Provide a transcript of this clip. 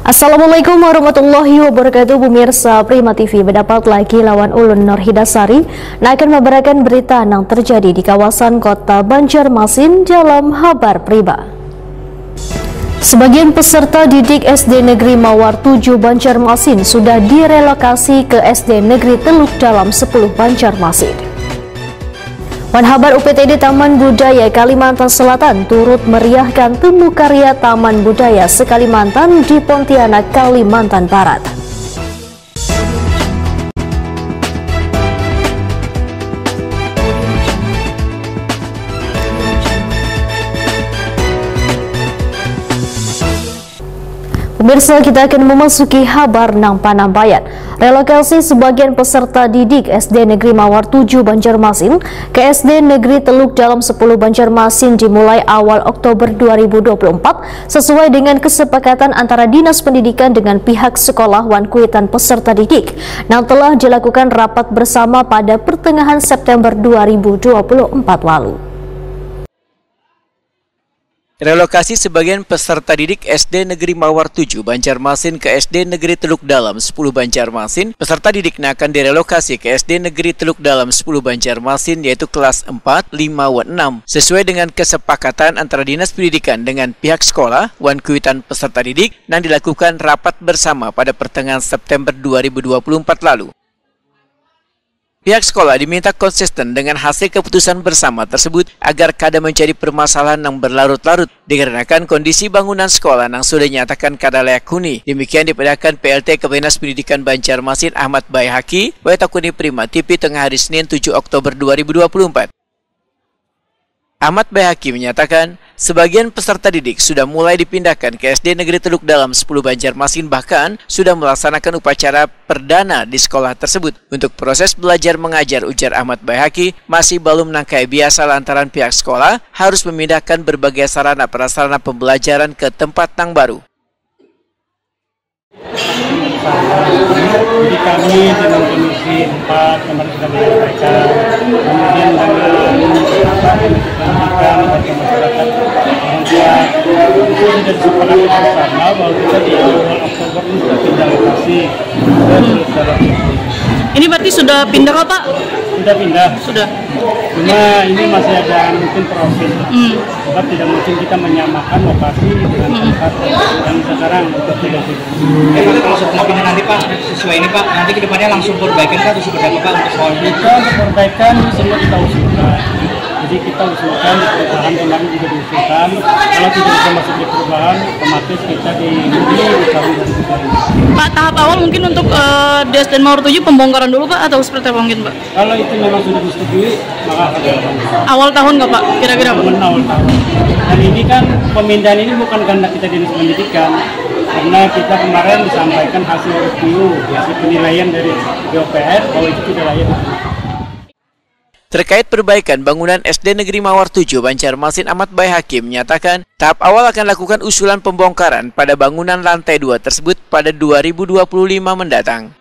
Assalamualaikum warahmatullahi wabarakatuh. Pemirsa Prima TV, mendapat lagi lawan Ulun Nurhidasari akan memberikan berita yang terjadi di kawasan kota Banjarmasin dalam Habar Prima. Sebagian peserta didik SD Negeri Mawar 7 Banjarmasin sudah direlokasi ke SD Negeri Teluk Dalam 10 Banjarmasin. Habar UPTD Taman Budaya Kalimantan Selatan turut meriahkan temu karya Taman Budaya se-Kalimantan di Pontianak, Kalimantan Barat. Pemirsa, kita akan memasuki Habar nang Panambayan. Relokasi sebagian peserta didik SD Negeri Mawar 7 Banjarmasin ke SD Negeri Teluk Dalam 10 Banjarmasin dimulai awal Oktober 2024 sesuai dengan kesepakatan antara Dinas Pendidikan dengan pihak sekolah wan kuitan peserta didik yang telah dilakukan rapat bersama pada pertengahan September 2024 lalu. Relokasi sebagian peserta didik SD Negeri Mawar 7 Banjarmasin ke SD Negeri Teluk Dalam 10 Banjarmasin. Peserta didik akan direlokasi ke SD Negeri Teluk Dalam 10 Banjarmasin yaitu kelas 4, 5, dan 6 sesuai dengan kesepakatan antara Dinas Pendidikan dengan pihak sekolah wan kuitan peserta didik yang dilakukan rapat bersama pada pertengahan September 2024 lalu. Pihak sekolah diminta konsisten dengan hasil keputusan bersama tersebut agar kada menjadi permasalahan yang berlarut-larut dikarenakan kondisi bangunan sekolah yang sudah dinyatakan kada layak huni. Demikian diperdakan PLT Kepala Dinas Pendidikan Banjarmasin Ahmad Bayhaki, Wayatakuni Prima TV tengah hari Senin 7 Oktober 2024. Ahmad Bayhaki menyatakan, sebagian peserta didik sudah mulai dipindahkan ke SD Negeri Teluk Dalam 10 Banjarmasin, bahkan sudah melaksanakan upacara perdana di sekolah tersebut. Untuk proses belajar mengajar, ujar Ahmad Bayhaki, masih belum nangkai biasa lantaran pihak sekolah harus memindahkan berbagai sarana prasarana pembelajaran ke tempat yang baru. Jadi kami dengan Komisi 4 kemarin sudah menyampaikan, kemudian dengan pendidikan bagi masyarakat orang tua itu sudah disepakati bersama bahwa kita di awal Oktober ini sudah pindah lokasi dan sudah. Ini berarti sudah pindah kah, Pak? Sudah pindah. Sudah. Cuma ini masih ada mungkin proses. Sebab tidak mungkin kita menyamakan lokasi dengan tempat yang sekarang untuk tidak. Kalau setelah pindah nanti Pak, sesuai ini Pak, nanti kedepannya langsung perbaikan Pak atau seperti apa Pak untuk soal ini? Kita untuk perbaikan semua kita usulkan. Jadi kita usulkan di perubahan kemarin juga diusulkan. Kalau tidak bisa masuk di perubahan, otomatis kita di tahun 2020. Pak, tahap awal mungkin untuk SD Mawar 7 pembongkaran dulu Pak atau seperti apa mungkin Pak? Kalau itu memang sudah disetujui, maka akan awal tahun nggak Pak? Kira-kira Pak? Awal tahun. Dan ini kan pemindahan ini bukan karena kita Dinas Pendidikan, karena kita kemarin disampaikan hasil review, hasil penilaian dari DPR bahwa itu tidak layak. Terkait perbaikan bangunan SD Negeri Mawar 7 Banjarmasin, Ahmad Bayhaki menyatakan tahap awal akan lakukan usulan pembongkaran pada bangunan lantai 2 tersebut pada 2025 mendatang.